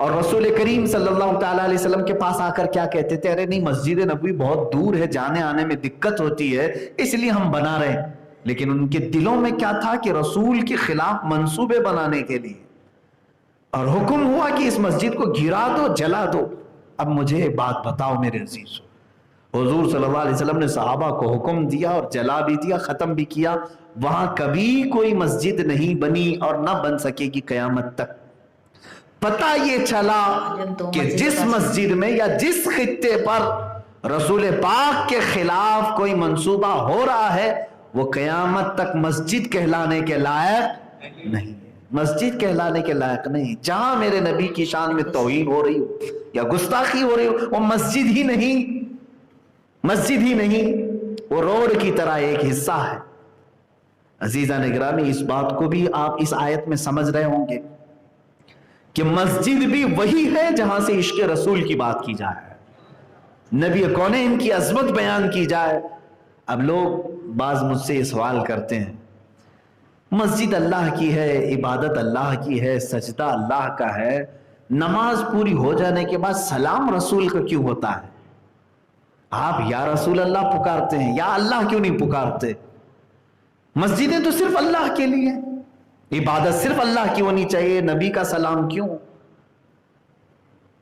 اور رسول کریم صلی اللہ تعالیٰ علیہ وسلم کے پاس آ کر کیا کہتے تھے؟ ارے نہیں، مسجد نبوی بہت دور ہے، جانے آنے میں دقت ہوتی ہے، اس لیے ہم بنا رہے ہیں۔ لیکن ان کے دلوں میں کیا تھا کہ رسول کے خلاف منصوبے بنانے کے لیے، اور حکم ہوا کہ اس مسجد کو گرا دو، جلا دو۔ اب مجھے ایک بات بتاؤ میرے عزیزو، حضور صلی اللہ علیہ وسلم نے صحابہ کو حکم دیا اور جلا بھی دیا، ختم بھی کیا، وہاں کبھی کوئی مسجد نہیں بنی اور نہ بن سکے گی قیامت تک۔ پتہ یہ چلا کہ جس مسجد میں یا جس خطے پر رسول پاک کے خلاف کوئی منصوبہ ہو رہا ہے وہ قیامت تک مسجد کہلانے کے لائق نہیں ہے، مسجد کہلانے کے لائق نہیں۔ جہاں میرے نبی کی شان میں توہین ہو رہی ہو یا گستاخی ہو رہی ہو، وہ مسجد ہی نہیں، مسجد ہی نہیں، وہ روڈ کی طرح ایک حصہ ہے۔ عزیزان گرامی، اس بات کو بھی آپ اس آیت میں سمجھ رہے ہوں گے کہ مسجد بھی وہی ہے جہاں سے عشق رسول کی بات کی جائے، نبی کونین کی عظمت بیان کی جائے۔ اب لوگ بعض مجھ سے یہ سوال کرتے ہیں، مسجد اللہ کی ہے، عبادت اللہ کی ہے، سجدہ اللہ کا ہے، نماز پوری ہو جانے کے بعد سلام رسول کا کیوں ہوتا ہے؟ آپ یا رسول اللہ پکارتے ہیں، یا اللہ کیوں نہیں پکارتے؟ مسجدیں تو صرف اللہ کے لیے، عبادت صرف اللہ کی ہونی چاہیے، نبی کا سلام کیوں؟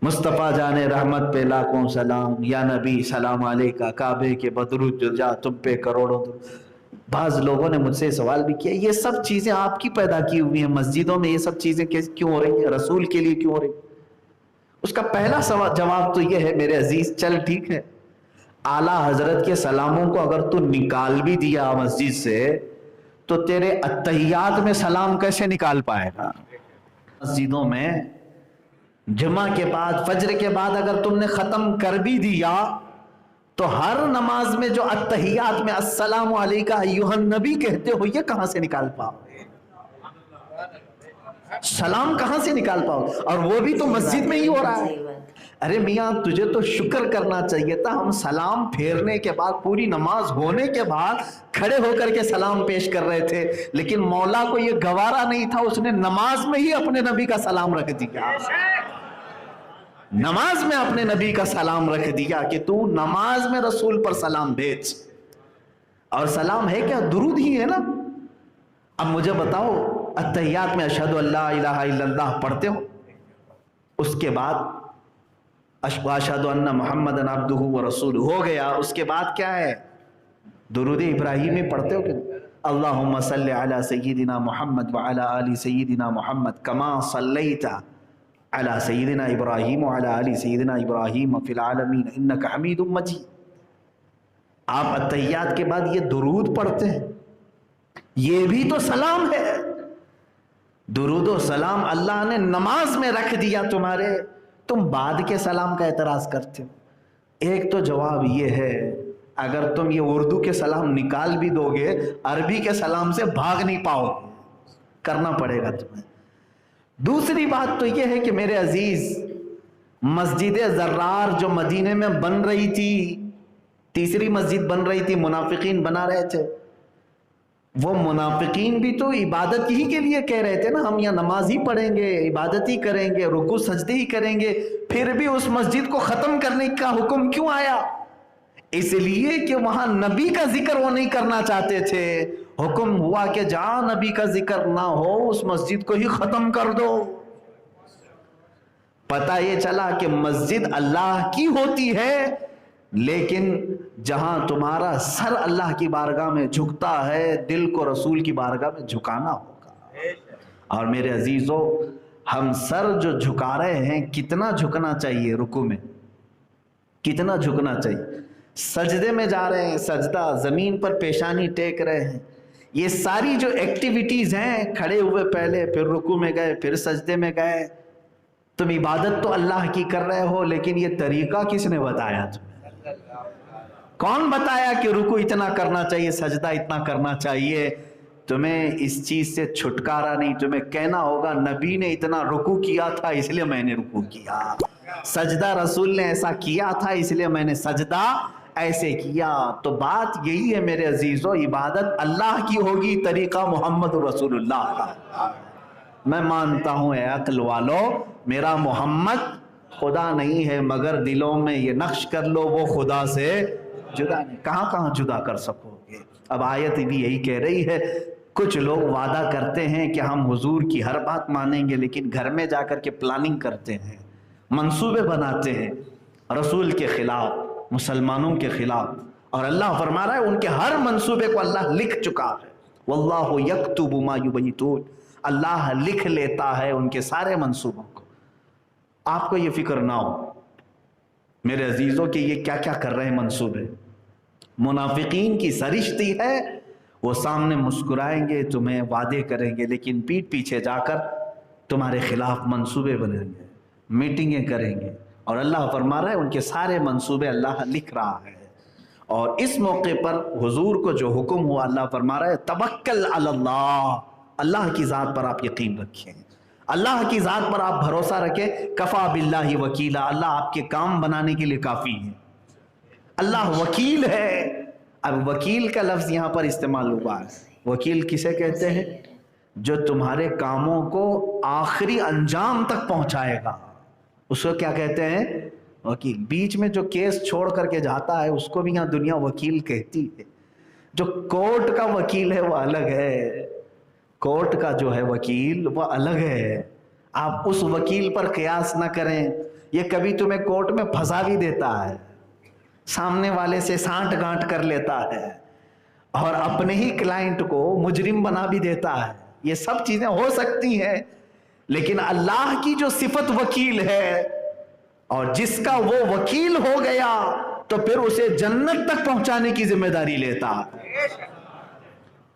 مصطفیٰ جانے رحمت پہ لاکھوں سلام، یا نبی سلام علیکہ، کعبے کے بدرود جو جا تم پہ کروڑوں درود۔ بعض لوگوں نے مجھ سے سوال بھی کیا، یہ سب چیزیں آپ کی پیدا کی ہوئی ہیں، مسجدوں میں یہ سب چیزیں کیوں ہو رہی ہیں، رسول کے لیے کیوں ہو رہی ہیں؟ اس کا پہلا جواب تو یہ ہے میرے عزیز، چل ٹھیک ہے، اعلیٰ حضرت کے سلاموں کو اگر تو نکال بھی دیا مسجد سے تو تیرے اتحیات میں سلام کیسے نکال پائے گا؟ مسجدوں میں جمعہ کے بعد، فجر کے بعد اگر تم نے ختم کر بھی دیا تو ہر نماز میں جو اتحیات میں السلام علیکہ ایھا النبی کہتے ہو، یہ کہاں سے نکال پاؤ؟ سلام کہاں سے نکال پاؤ؟ اور وہ بھی تو مسجد میں ہی ہو رہا ہے۔ ارے میاں، تجھے تو شکر کرنا چاہیے تھا، ہم سلام پھیرنے کے بعد، پوری نماز ہونے کے بعد کھڑے ہو کر کے سلام پیش کر رہے تھے، لیکن مولا کو یہ گوارا نہیں تھا، اس نے نماز میں ہی اپنے نبی کا سلام رکھ دیا، نماز میں اپنے نبی کا سلام رکھ دیا کہ تو نماز میں رسول پر سلام بھیج۔ اور سلام ہے کیا؟ درود ہی ہے نا۔ اب مجھے بتاؤ، اتحیات میں اشہد ان لا الہ الا اللہ پڑھتے ہو، اس کے بعد اشہد ان محمد عبدہ ورسولہ ہو گیا، اس کے بعد کیا ہے؟ درود ابراہیمی پڑھتے ہو کہ اللہم صلی علی سیدنا محمد وعلی آل سیدنا محمد کما صلیت علی سیدنا ابراہیم وعلی آل سیدنا ابراہیم فی العالمین انک حمید مجید۔ آپ اتحیات کے بعد یہ درود پڑھتے ہیں، یہ بھی تو سلام ہے۔ درود و سلام اللہ نے نماز میں رکھ دیا تمہارے، تم بعد کے سلام کا اعتراض کرتے ہو۔ ایک تو جواب یہ ہے، اگر تم یہ اردو کے سلام نکال بھی دو گے، عربی کے سلام سے بھاگ نہیں پاؤ، کرنا پڑے گا تمہیں۔ دوسری بات تو یہ ہے کہ میرے عزیز، مسجد زرار جو مدینے میں بن رہی تھی، تیسری مسجد بن رہی تھی، منافقین بنا رہے تھے، وہ منافقین بھی تو عبادت ہی کے لیے کہہ رہے تھے نا، ہم یہاں نماز ہی پڑھیں گے، عبادت ہی کریں گے، رکوع سجدے ہی کریں گے، پھر بھی اس مسجد کو ختم کرنے کا حکم کیوں آیا؟ اس لیے کہ وہاں نبی کا ذکر وہ نہیں کرنا چاہتے تھے، حکم ہوا کہ جہاں نبی کا ذکر نہ ہو اس مسجد کو ہی ختم کر دو۔ پتہ یہ چلا کہ مسجد اللہ کی ہوتی ہے، لیکن جہاں تمہارا سر اللہ کی بارگاہ میں جھکتا ہے، دل کو رسول کی بارگاہ میں جھکانا ہوگا۔ اور میرے عزیزو، ہم سر جو جھکا رہے ہیں، کتنا جھکنا چاہیے؟ رکوع میں کتنا جھکنا چاہیے؟ سجدے میں جا رہے ہیں، سجدہ، زمین پر پیشانی ٹیک رہے ہیں، یہ ساری جو ایکٹیویٹیز ہیں، کھڑے ہوئے پہلے، پھر رکوع میں گئے، پھر سجدے میں گئے، تم عبادت تو اللہ کی کر رہے ہو، لیکن یہ طریقہ کس نے بتایا تمہیں؟ کون بتایا کہ رکوع اتنا کرنا چاہیے، سجدہ اتنا کرنا چاہیے؟ تمہیں اس چیز سے چھٹکارا نہیں، تمہیں کہنا ہوگا نبی نے اتنا رکوع کیا تھا اس لیے میں نے رکوع کیا، سجدہ رسول نے ایسا کیا تھا اس لیے میں نے سجدہ ایسے کیا۔ تو بات یہی ہے میرے عزیزو، عبادت اللہ کی ہوگی، طریقہ محمد رسول اللہ کا۔ میں مانتا ہوں اے عقل والو، میرا محمد خدا نہیں ہے مگر دلوں میں یہ نقش کر لو وہ خدا سے جدا نہیں. کہاں کہاں جدا کر سکو گے؟ اب آیت بھی یہی کہہ رہی ہے. کچھ لوگ وعدہ کرتے ہیں کہ ہم حضور کی ہر بات مانیں گے، لیکن گھر میں جا کر کے پلاننگ کرتے ہیں، منصوبے بناتے ہیں رسول کے خلاف، مسلمانوں کے خلاف. اور اللہ فرما رہا ہے ان کے ہر منصوبے کو اللہ لکھ چکا ہے. واللہ یکتب ما یبیتون، اللہ لکھ لیتا ہے ان کے سارے منصوبوں کو. آپ کو یہ فکر نہ ہو میرے عزیزوں کہ یہ کیا کیا کر رہے ہیں منصوبے. منافقین کی سرشتی ہے، وہ سامنے مسکرائیں گے، تمہیں وعدے کریں گے، لیکن پیٹھ پیچھے جا کر تمہارے خلاف منصوبے بنیں گے، میٹنگیں کریں گے. اور اللہ فرما رہا ہے ان کے سارے منصوبے اللہ لکھ رہا ہے. اور اس موقع پر حضور کو جو حکم ہوا، اللہ فرما رہا ہے توکل علی اللہ، اللہ کی ذات پر آپ یقین رکھیں، اللہ کی ذات پر آپ بھروسہ رکھیں. کفا باللہ وکیلا، اللہ آپ کے کام بنانے کے لیے کافی ہے، اللہ وکیل ہے. اب وکیل کا لفظ یہاں پر استعمال ہوا ہے. وکیل کسے کہتے ہیں؟ جو تمہارے کاموں کو آخری انجام تک پہنچائے گا، اس کو کیا کہتے ہیں؟ وکیل. بیچ میں جو کیس چھوڑ کر کے جاتا ہے اس کو بھی یہاں دنیا وکیل کہتی ہے. جو کورٹ کا وکیل ہے وہ الگ ہے، کورٹ کا جو ہے وکیل وہ الگ ہے. آپ اس وکیل پر قیاس نہ کریں، یہ کبھی تمہیں کورٹ میں پھنسا بھی دیتا ہے، سامنے والے سے سانٹ گانٹ کر لیتا ہے، اور اپنے ہی کلائنٹ کو مجرم بنا بھی دیتا ہے. یہ سب چیزیں ہو سکتی ہیں، لیکن اللہ کی جو صفت وکیل ہے، اور جس کا وہ وکیل ہو گیا تو پھر اسے جنت تک پہنچانے کی ذمہ داری لیتا ہے.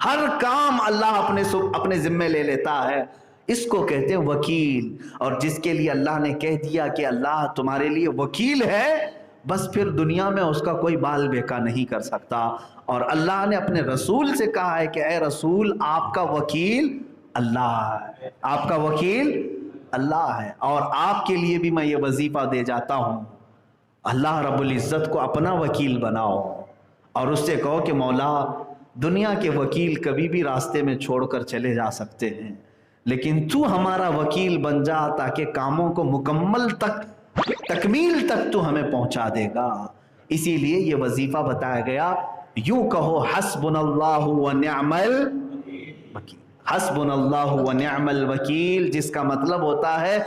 ہر کام اللہ اپنے ذمہ لے لیتا ہے. اس کو کہتے ہیں وکیل. اور جس کے لیے اللہ نے کہہ دیا کہ اللہ تمہارے لیے وکیل ہے، بس پھر دنیا میں اس کا کوئی بال بیکا نہیں کر سکتا. اور اللہ نے اپنے رسول سے کہا ہے کہ اے رسول آپ کا وکیل اللہ ہے، آپ کا وکیل اللہ ہے. اور آپ کے لیے بھی میں یہ وظیفہ دے جاتا ہوں، اللہ رب العزت کو اپنا وکیل بناؤ، اور اس سے کہو کہ مولا دنیا کے وکیل کبھی بھی راستے میں چھوڑ کر چلے جا سکتے ہیں، لیکن تو ہمارا وکیل بن جا تاکہ کاموں کو مکمل تک، تکمیل تک تو ہمیں پہنچا دے گا. اسی لیے یہ وظیفہ بتایا گیا. یوں کہو حسبنا اللہ ونعم الوکیل، حسبنا اللہ ونعم الوکیل، جس کا مطلب ہوتا ہے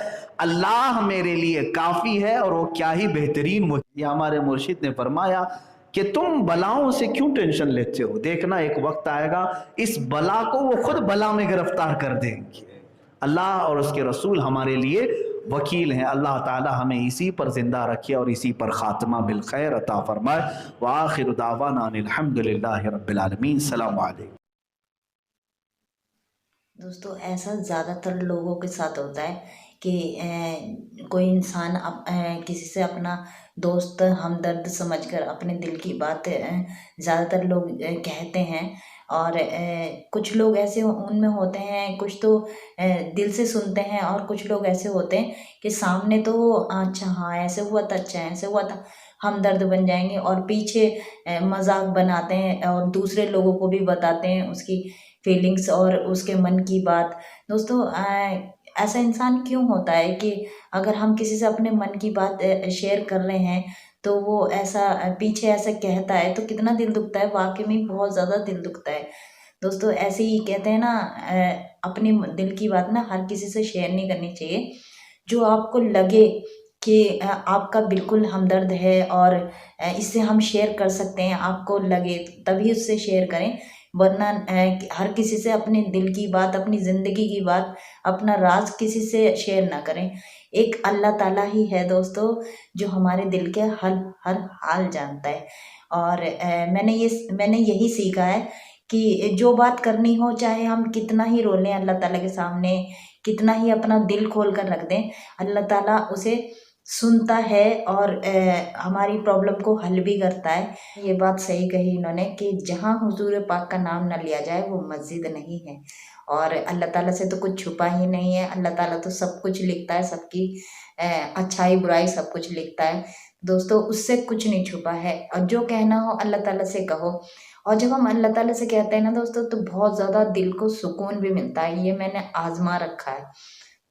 اللہ میرے لیے کافی ہے اور وہ کیا ہی بہترین وکیل. یہ ہمارے مرشد نے فرمایا کہ تم بلاؤں سے کیوں ٹینشن لیتے ہو، دیکھنا ایک وقت آئے گا اس بلا کو وہ خود بلا میں گرفتار کر دیں گے. اللہ اور اس کے رسول ہمارے لیے وکیل ہیں. اللہ تعالی ہمیں اسی پر زندہ رکھے اور اسی پر خاتمہ بالخیر عطا فرمائے. وآخر دعوانا ان الحمدللہ رب العالمین. السلام علیکم. دوستو ایسا زیادہ تر لوگوں کے ساتھ ہوتا ہے کہ کوئی انسان کسی سے اپنا دوست ہمدرد سمجھ کر اپنے دل کی بات زیادہ تر لوگ کہتے ہیں. اور کچھ لوگ ایسے ان میں ہوتے ہیں، کچھ تو دل سے سنتے ہیں، اور کچھ لوگ ایسے ہوتے ہیں کہ سامنے تو اچھا ہاں ایسے ہوا تھا، اچھا ایسے ہوا تھا، ہمدرد بن جائیں گے، اور پیچھے مذاق بناتے ہیں اور دوسرے لوگوں کو بھی بتاتے ہیں اس کی فیلنگس اور اس کے من کی بات. دوستو ایسا انسان کیوں ہوتا ہے کہ اگر ہم کسی سے اپنے من کی بات شیئر کر رہے ہیں تو وہ ایسا پیچھے ایسا کہتا ہے تو کتنا دل دکھتا ہے، واقعی میں بہت زیادہ دل دکھتا ہے. دوستو ایسے ہی کہتے ہیں نا، اپنی دل کی بات نا ہر کسی سے شیئر نہیں کرنی چاہیے. جو آپ کو لگے کہ آپ کا بالکل ہمدرد ہے اور اس سے ہم شیئر کر سکتے ہیں، آپ کو لگے تبھی اس سے شیئر کریں، ورنہ ہر کسی سے اپنے دل کی بات، اپنی زندگی کی بات، اپنا راز کسی سے شیئر نہ کریں. ایک اللہ تعالیٰ ہی ہے دوستو جو ہمارے دل کے ہر حال جانتا ہے. اور میں نے یہی سیکھا ہے کہ جو بات کرنی ہو، چاہے ہم کتنا ہی رو لیں اللہ تعالیٰ کے سامنے، کتنا ہی اپنا دل کھول کر رکھ دیں، اللہ تعالیٰ اسے سنتا ہے اور ہماری پرابلم کو حل بھی کرتا ہے. یہ بات صحیح کہی انہوں نے کہ جہاں حضور پاک کا نام نہ لیا جائے وہ مسجد نہیں ہے. اور اللہ تعالیٰ سے تو کچھ چھپا ہی نہیں ہے، اللہ تعالیٰ تو سب کچھ لکھتا ہے، سب کی اچھائی برائی سب کچھ لکھتا ہے. دوستو اس سے کچھ نہیں چھپا ہے، اور جو کہنا ہو اللہ تعالیٰ سے کہو. اور جب ہم اللہ تعالیٰ سے کہتے ہیں نا دوستو تو بہت زیادہ دل کو سکون بھی ملتا ہے. یہ میں نے آزما رکھا ہے.